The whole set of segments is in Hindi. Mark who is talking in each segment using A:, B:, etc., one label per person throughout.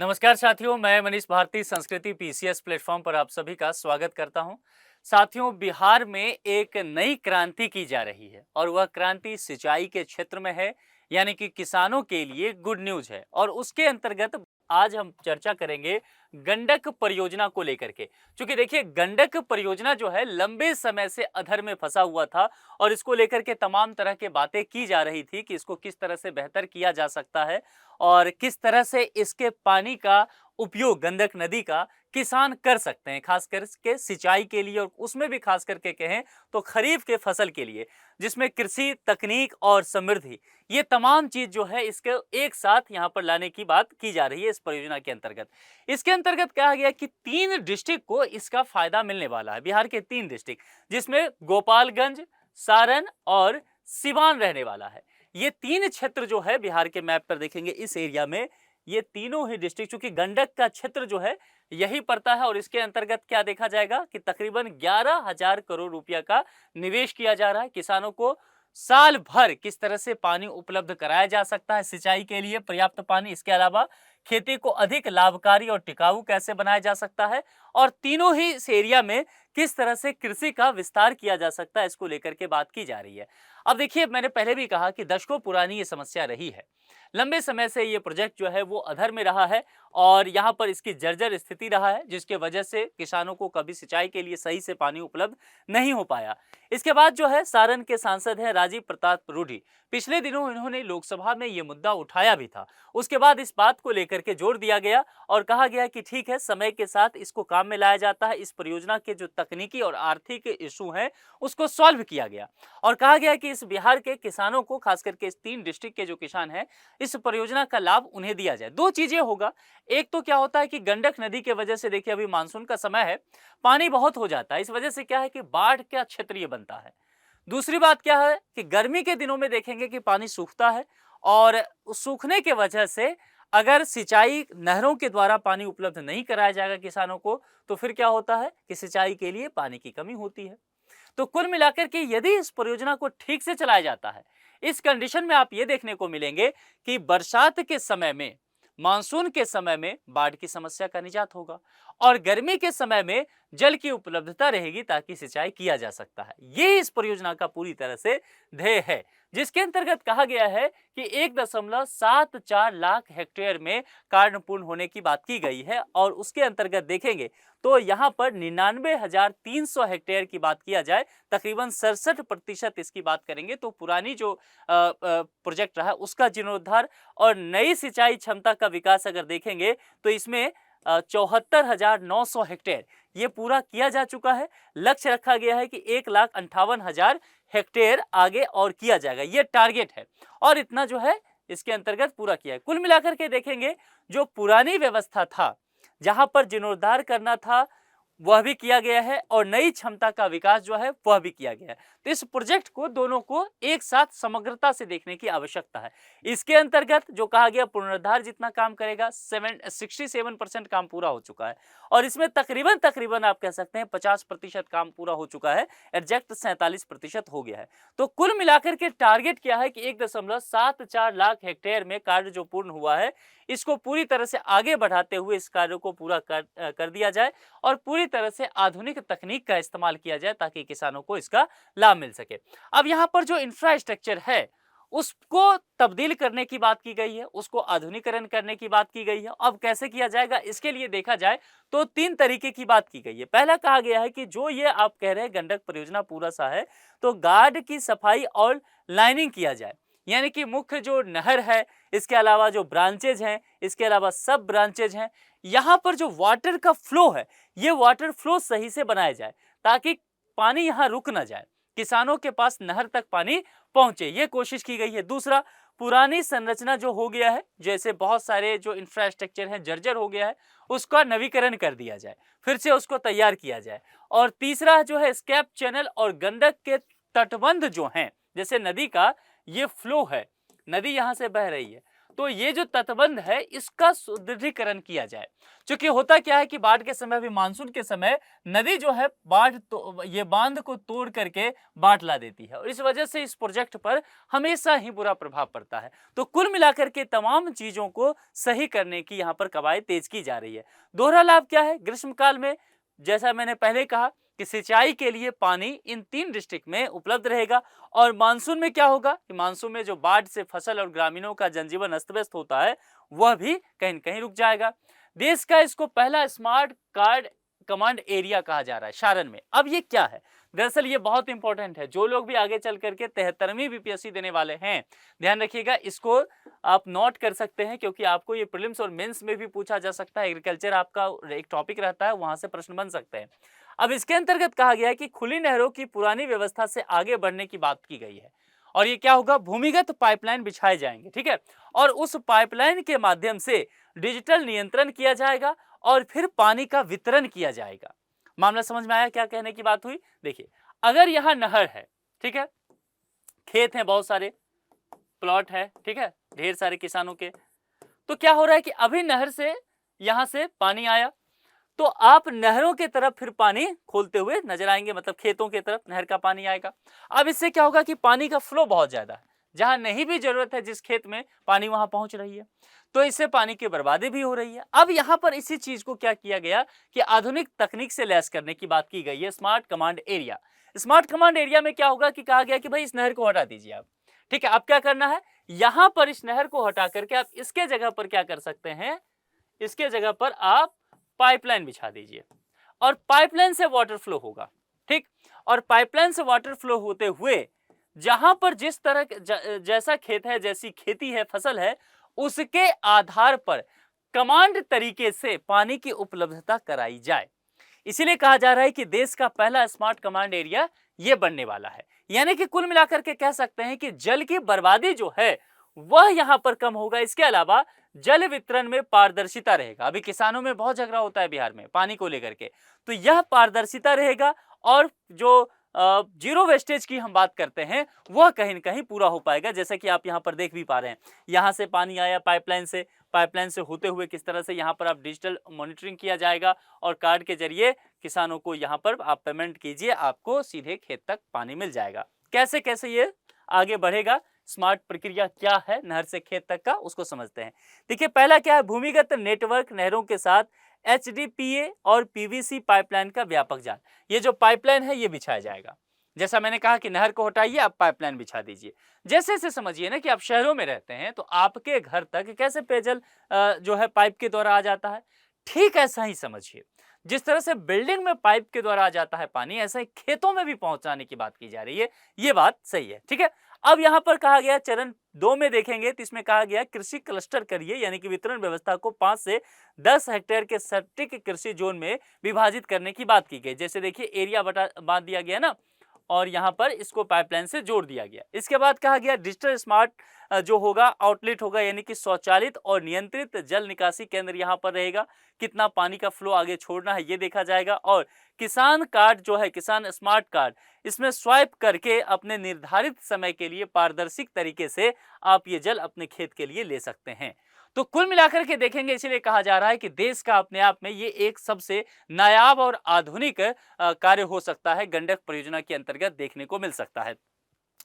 A: नमस्कार साथियों, मैं मनीष भारती संस्कृति पीसीएस प्लेटफॉर्म पर आप सभी का स्वागत करता हूं। साथियों, बिहार में एक नई क्रांति की जा रही है और वह क्रांति सिंचाई के क्षेत्र में है, यानी कि किसानों के लिए गुड न्यूज है। और उसके अंतर्गत आज हम चर्चा करेंगे गंडक परियोजना को लेकर के। क्योंकि देखिए, गंडक परियोजना जो है लंबे समय से अधर में फंसा हुआ था और इसको लेकर के तमाम तरह के बातें की जा रही थी कि इसको किस तरह से बेहतर किया जा सकता है और किस तरह से इसके पानी का उपयोग गंडक नदी का किसान कर सकते हैं, खास करके सिंचाई के लिए और उसमें भी खास करके कहें तो खरीफ के फसल के लिए, जिसमें कृषि तकनीक और समृद्धि ये तमाम चीज जो है इसके एक साथ यहाँ पर लाने की बात की जा रही है इस परियोजना के अंतर्गत। इसके अंतर्गत कहा गया कि 3 डिस्ट्रिक्ट को इसका फायदा मिलने वाला है, बिहार के 3 डिस्ट्रिक्ट, जिसमें गोपालगंज, सारण और सिवान रहने वाला है। ये 3 क्षेत्र जो है बिहार के मैप पर देखेंगे इस एरिया में, ये तीनों ही डिस्ट्रिक्ट, चूंकि गंडक का क्षेत्र जो है यही पड़ता है और इसके अंतर्गत क्या देखा जाएगा कि तकरीबन 11,000 करोड़ रुपया का निवेश किया जा रहा है। किसानों को साल भर किस तरह से पानी उपलब्ध कराया जा सकता है सिंचाई के लिए, पर्याप्त पानी, इसके अलावा खेती को अधिक लाभकारी और टिकाऊ कैसे बनाया जा सकता है और तीनों ही इस एरिया में किस तरह से कृषि का विस्तार किया जा सकता है, इसको लेकर के बात की जा रही है। अब देखिए, मैंने पहले भी कहा कि दशकों पुरानी ये समस्या रही है। लंबे समय से ये प्रोजेक्ट जो है वो अधर में रहा है और यहाँ पर इसकी जर्जर स्थिति रहा है, जिसके वजह से किसानों को कभी सिंचाई के लिए सही से पानी उपलब्ध नहीं हो पाया। इसके बाद जो है सारण के सांसद हैं राजीव प्रताप रूडी, पिछले दिनों इन्होंने लोकसभा में ये मुद्दा उठाया भी था। उसके बाद इस बात को लेकर के जोर दिया गया और कहा गया कि ठीक है, समय के साथ इसको काम में लाया जाता है। इस परियोजना के जो तकनीकी और आर्थिक इशू हैं उसको सॉल्व किया गया और कहा गया कि इस बिहार के किसानों को, खास करके इस 3 डिस्ट्रिक्ट के जो किसान हैं, इस परियोजना का लाभ उन्हें दिया जाए। 2 चीजें होगा, एक तो क्या होता है कि गंडक नदी के वजह से, देखिए अभी मानसून का समय है, पानी बहुत हो जाता है, इस वजह से क्या है कि बाढ़ का क्षेत्र ये बनता है। दूसरी बात क्या है कि गर्मी के दिनों में देखेंगे कि पानी सूखता है और उस सूखने के वजह से अगर सिंचाई नहरों के द्वारा पानी उपलब्ध नहीं कराया जाएगा किसानों को, तो फिर क्या होता है कि सिंचाई के लिए पानी की कमी होती है। तो कुल मिलाकर के यदि इस परियोजना को ठीक से चलाया जाता है, इस कंडीशन में आप ये देखने को मिलेंगे कि बरसात के समय में, मानसून के समय में बाढ़ की समस्या का निजात होगा और गर्मी के समय में जल की उपलब्धता रहेगी ताकि सिंचाई किया जा सकता है। ये इस परियोजना का पूरी तरह से ध्येय है, जिसके अंतर्गत कहा गया है कि 1.74 लाख हेक्टेयर में कार्य पूर्ण होने की बात की गई है और उसके अंतर्गत देखेंगे तो यहाँ पर 99,300 हेक्टेयर की बात किया जाए, तकरीबन 67% इसकी बात करेंगे तो पुरानी जो प्रोजेक्ट रहा उसका जीर्णोद्धार और नई सिंचाई क्षमता का विकास अगर देखेंगे तो इसमें 74,900 हेक्टेयर ये पूरा किया जा चुका है। लक्ष्य रखा गया है कि 1,58,000 हेक्टेयर आगे और किया जाएगा, ये टारगेट है और इतना जो है इसके अंतर्गत पूरा किया है। कुल मिलाकर के देखेंगे, जो पुरानी व्यवस्था था जहां पर जीर्णोद्धार करना था वह भी किया गया है और नई क्षमता का विकास जो है वह भी किया गया है। तो इस प्रोजेक्ट को, दोनों को एक साथ समग्रता से देखने की आवश्यकता है। इसके अंतर्गत जो कहा गया पुनरुद्धार जितना काम करेगा, 67% काम पूरा हो चुका है और इसमें तकरीबन आप कह सकते हैं 50% काम पूरा हो चुका है, एग्जैक्ट 47% हो गया है। तो कुल मिलाकर के टारगेट क्या है कि 1.74 लाख हेक्टेयर में कार्य जो पूर्ण हुआ है, इसको पूरी तरह से आगे बढ़ाते हुए इस कार्य को पूरा कर दिया जाए और पूरी तरह से आधुनिक तकनीक का इस्तेमाल किया जाए ताकि किसानों को इसका लाभ मिल सके। अब यहाँ पर जो इंफ्रास्ट्रक्चर है उसको तब्दील करने की बात की गई है, उसको आधुनिकीकरण करने की बात की गई है। अब कैसे किया जाएगा, इसके लिए देखा जाए तो 3 तरीके की बात की गई है। पहला कहा गया है कि जो ये आप कह रहे हैं गंडक परियोजना पूरा सा है, तो गार्ड की सफाई और लाइनिंग किया जाए, यानी कि मुख्य जो नहर है, इसके अलावा जो ब्रांचेज हैं, इसके अलावा सब ब्रांचेज हैं, यहाँ पर जो वाटर का फ्लो है, ये वाटर फ्लो सही से बनाया जाए ताकि पानी यहाँ रुक ना जाए, किसानों के पास नहर तक पानी पहुंचे, ये कोशिश की गई है। दूसरा, पुरानी संरचना जो हो गया है, जैसे बहुत सारे जो इंफ्रास्ट्रक्चर है जर्जर हो गया है, उसका नवीकरण कर दिया जाए, फिर से उसको तैयार किया जाए। और तीसरा जो है स्कैप चैनल और गंडक के तटबंध जो हैं, जैसे नदी का ये फ्लो है, नदी यहाँ से बह रही है, तो ये जो तटबंध है इसका सुदृढ़ीकरण किया जाए। क्योंकि होता क्या है कि बाढ़ के समय, अभी मानसून के समय नदी जो है बाढ़ तो ये बांध को तोड़ करके बाढ़ ला देती है और इस वजह से इस प्रोजेक्ट पर हमेशा ही बुरा प्रभाव पड़ता है। तो कुल मिलाकर के तमाम चीजों को सही करने की यहाँ पर कवायद तेज की जा रही है। दोहरा लाभ क्या है? ग्रीष्मकाल में जैसा मैंने पहले कहा कि सिंचाई के लिए पानी इन 3 डिस्ट्रिक्ट में उपलब्ध रहेगा और मानसून में क्या होगा कि मानसून में जो बाढ़ से फसल और ग्रामीणों का जनजीवन अस्त व्यस्त होता है वह भी कहीं न कहीं रुक जाएगा। देश का इसको पहला स्मार्ट कार्ड कमांड एरिया कहा जा रहा है सारण में। अब ये क्या है? दरअसल ये बहुत इंपॉर्टेंट है। जो लोग भी आगे चल करके 73वीं बीपीएससी देने वाले हैं, ध्यान रखिएगा, इसको आप नोट कर सकते हैं क्योंकि आपको ये प्रीलिम्स और मेंस में भी पूछा जा सकता है। एग्रीकल्चर आपका एक टॉपिक रहता है, वहां से प्रश्न बन सकते हैं। अब इसके अंतर्गत कहा गया है कि खुली नहरों की पुरानी व्यवस्था से आगे बढ़ने की बात की गई है और ये क्या होगा? भूमिगत पाइपलाइन बिछाए जाएंगे, ठीक है, और उस पाइपलाइन के माध्यम से डिजिटल नियंत्रण किया जाएगा और फिर पानी का वितरण किया जाएगा। मामला समझ में आया क्या कहने की बात हुई? देखिए, अगर यहां नहर है, ठीक है, खेत हैं, बहुत सारे प्लॉट है, ठीक है, ढेर सारे किसानों के, तो क्या हो रहा है कि अभी नहर से यहां से पानी आया तो आप नहरों की तरफ फिर पानी खोलते हुए नजर आएंगे, मतलब खेतों की तरफ नहर का पानी आएगा। अब इससे क्या होगा कि पानी का फ्लो बहुत ज्यादा है, जहां नहीं भी जरूरत है जिस खेत में पानी वहां पहुंच रही है, तो इससे पानी की बर्बादी भी हो रही है। अब यहां पर इसी चीज को क्या किया गया कि आधुनिक तकनीक से लैस करने की बात की गई है, smart command area. Smart command area में क्या होगा कि कहा गया कि भाई इस नहर को हटा दीजिए आप, ठीक है। अब क्या करना है? यहां पर इस नहर को हटा करके आप इसके जगह पर क्या कर सकते हैं? इसके जगह पर आप पाइपलाइन बिछा दीजिए और पाइपलाइन से वाटर फ्लो होगा, ठीक, और पाइपलाइन से वाटर फ्लो होते हुए जहां पर जिस तरह जैसा खेत है, जैसी खेती है, फसल है, उसके आधार पर कमांड तरीके से पानी की उपलब्धता कराई जाए। इसीलिए कहा जा रहा है कि देश का पहला स्मार्ट कमांड एरिया यह बनने वाला है। यानी कि कुल मिलाकर के कह सकते हैं कि जल की बर्बादी जो है वह यहां पर कम होगा। इसके अलावा जल वितरण में पारदर्शिता रहेगा। अभी किसानों में बहुत झगड़ा होता है बिहार में पानी को लेकर के, तो यह पारदर्शिता रहेगा और जो जीरो वेस्टेज की हम बात करते हैं वह कहीं न कहीं पूरा हो पाएगा। जैसे कि आप यहां पर देख भी पा रहे हैं, यहां से पानी आया पाइपलाइन से होते हुए किस तरह से यहां पर आप डिजिटल मॉनिटरिंग किया जाएगा और कार्ड के जरिए किसानों को यहां पर आप पेमेंट कीजिए, आपको सीधे खेत तक पानी मिल जाएगा। कैसे कैसे ये आगे बढ़ेगा, स्मार्ट प्रक्रिया क्या है नहर से खेत तक का, उसको समझते हैं। देखिए, पहला क्या है? भूमिगत नेटवर्क नहरों के साथ HDPE और PVC पाइपलाइन का व्यापक जाल। ये जो पाइपलाइन है ये बिछाया जाएगा। जैसा मैंने कहा कि नहर को हटाइए, आप पाइपलाइन बिछा दीजिए। जैसे से समझिए ना कि आप शहरों में रहते हैं तो आपके घर तक कैसे पेयजल जो है पाइप के द्वारा आ जाता है, ठीक ऐसा ही समझिए। जिस तरह से बिल्डिंग में पाइप के द्वारा आ जाता है पानी, ऐसा ही खेतों में भी पहुंचाने की बात की जा रही है। ये बात सही है, ठीक है। अब यहां पर कहा गया चरण 2 में देखेंगे तो इसमें कहा गया कृषि क्लस्टर करिए, यानी कि वितरण व्यवस्था को 5 से 10 हेक्टेयर के सटीक कृषि जोन में विभाजित करने की बात की गई। जैसे देखिए एरिया बांट दिया गया ना और यहाँ पर इसको पाइपलाइन से जोड़ दिया गया। इसके बाद कहा गया डिजिटल स्मार्ट जो होगा आउटलेट होगा, यानी कि स्वचालित और नियंत्रित जल निकासी केंद्र यहाँ पर रहेगा। कितना पानी का फ्लो आगे छोड़ना है ये देखा जाएगा और किसान कार्ड जो है, किसान स्मार्ट कार्ड, इसमें स्वाइप करके अपने निर्धारित समय के लिए पारदर्शी तरीके से आप ये जल अपने खेत के लिए ले सकते हैं। तो कुल मिलाकर के देखेंगे, इसीलिए कहा जा रहा है कि देश का अपने आप में ये एक सबसे नायाब और आधुनिक कार्य हो सकता है, गंडक परियोजना के अंतर्गत देखने को मिल सकता है।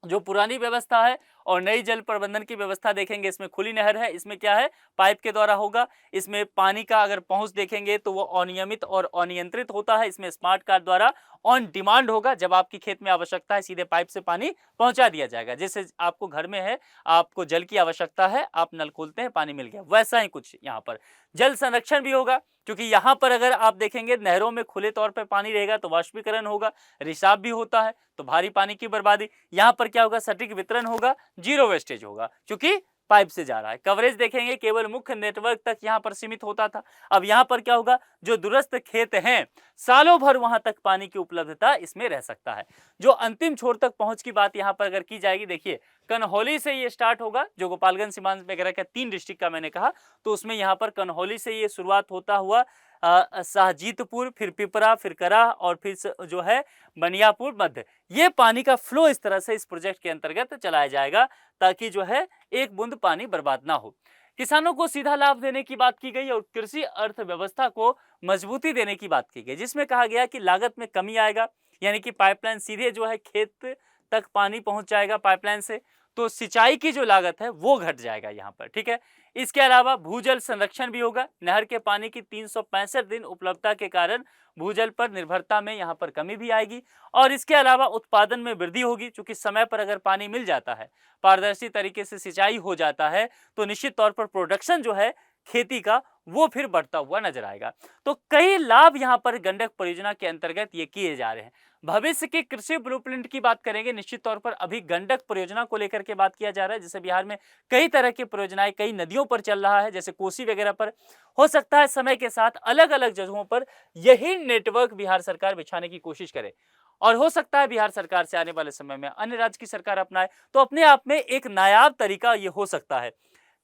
A: जो पुरानी व्यवस्था है और नई जल प्रबंधन की व्यवस्था देखेंगे, इसमें खुली नहर है, इसमें क्या है पाइप के द्वारा होगा। इसमें पानी का अगर पहुंच देखेंगे तो वो अनियमित और अनियंत्रित होता है। इसमें स्मार्ट कार्ड द्वारा ऑन डिमांड होगा, जब आपकी खेत में आवश्यकता है सीधे पाइप से पानी पहुंचा दिया जाएगा। जैसे आपको घर में है, आपको जल की आवश्यकता है, आप नल खोलते हैं पानी मिल गया, वैसा ही कुछ यहाँ पर जल संरक्षण भी होगा। क्योंकि यहाँ पर अगर आप देखेंगे नहरों में खुले तौर पर पानी रहेगा तो वाष्पीकरण होगा, रिसाव भी होता है तो भारी पानी की बर्बादी। यहाँ पर क्या होगा सटीक वितरण होगा, जीरो वेस्टेज होगा क्योंकि पाइप से जा रहा है। कवरेज देखेंगे केवल मुख्य नेटवर्क तक यहाँ पर सीमित होता था, अब यहाँ पर क्या होगा जो दूरस्थ खेत हैं सालों भर वहां तक पानी की उपलब्धता इसमें रह सकता है। जो अंतिम छोर तक पहुंच की बात यहाँ पर अगर की जाएगी, देखिए कन्हौली से ये स्टार्ट होगा, जो गोपालगंज सीमांत वगैरह का 3 डिस्ट्रिक्ट का मैंने कहा, तो उसमें यहाँ पर कन्हौली से ये शुरुआत होता हुआ शाहजीतपुर, फिर पिपरा, फिर करा और फिर जो है बनियापुर मध्य, ये पानी का फ्लो इस तरह से इस प्रोजेक्ट के अंतर्गत चलाया जाएगा ताकि जो है एक बूंद पानी बर्बाद ना हो। किसानों को सीधा लाभ देने की बात की गई और कृषि अर्थव्यवस्था को मजबूती देने की बात की गई, जिसमें कहा गया कि लागत में कमी आएगा, यानी कि पाइपलाइन सीधे जो है खेत तक पानी पहुंच जाएगा पाइपलाइन से, तो सिंचाई की जो लागत है वो घट जाएगा यहाँ पर, ठीक है। इसके अलावा भूजल संरक्षण भी होगा। नहर के पानी की 365 दिन उपलब्धता के कारण भूजल पर निर्भरता में यहाँ पर कमी भी आएगी और इसके अलावा उत्पादन में वृद्धि होगी, क्योंकि समय पर अगर पानी मिल जाता है, पारदर्शी तरीके से सिंचाई हो जाता है, तो निश्चित तौर पर प्रोडक्शन जो है खेती का वो फिर बढ़ता हुआ नजर आएगा। तो कई लाभ यहाँ पर गंडक परियोजना के अंतर्गत ये किए जा रहे हैं। भविष्य के कृषि ब्लूप्रिंट की बात करेंगे, निश्चित तौर पर अभी गंडक परियोजना को लेकर के बात किया जा रहा है। जैसे बिहार में कई तरह की परियोजनाएं कई नदियों पर चल रहा है, जैसे कोसी वगैरह पर, हो सकता है समय के साथ अलग अलग जगहों पर यही नेटवर्क बिहार सरकार बिछाने की कोशिश करे और हो सकता है बिहार सरकार से आने वाले समय में अन्य राज्य की सरकार अपनाए, तो अपने आप में एक नायाब तरीका ये हो सकता है।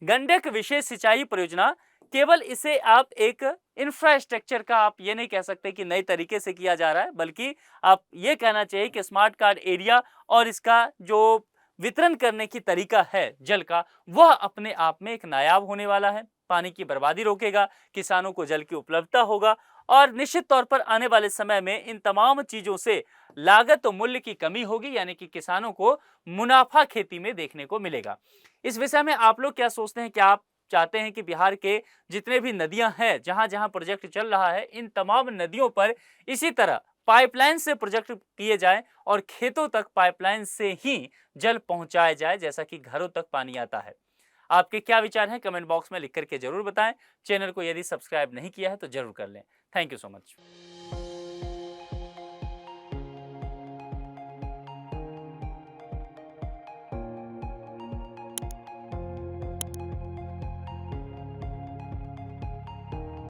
A: गंडक विशेष सिंचाई परियोजना केवल इसे आप एक इंफ्रास्ट्रक्चर का आप ये नहीं कह सकते कि नए तरीके से किया जा रहा है, बल्कि आप ये कहना चाहिए कि स्मार्ट कार्ड एरिया और इसका जो वितरण करने की तरीका है जल का, वह अपने आप में एक नायाब होने वाला है। पानी की बर्बादी रोकेगा, किसानों को जल की उपलब्धता होगा और निश्चित तौर पर आने वाले समय में इन तमाम चीजों से लागत और मूल्य की कमी होगी, यानी कि किसानों को मुनाफा खेती में देखने को मिलेगा। इस विषय में आप लोग क्या सोचते हैं? क्या आप चाहते हैं कि बिहार के जितने भी नदियां हैं, जहां जहां प्रोजेक्ट चल रहा है, इन तमाम नदियों पर इसी तरह पाइपलाइन से प्रोजेक्ट किए जाएं और खेतों तक पाइपलाइन से ही जल पहुंचाया जाए, जैसा कि घरों तक पानी आता है? आपके क्या विचार हैं? कमेंट बॉक्स में लिख करके जरूर बताएं। चैनल को यदि सब्सक्राइब नहीं किया है तो जरूर कर लें। Thank you so much.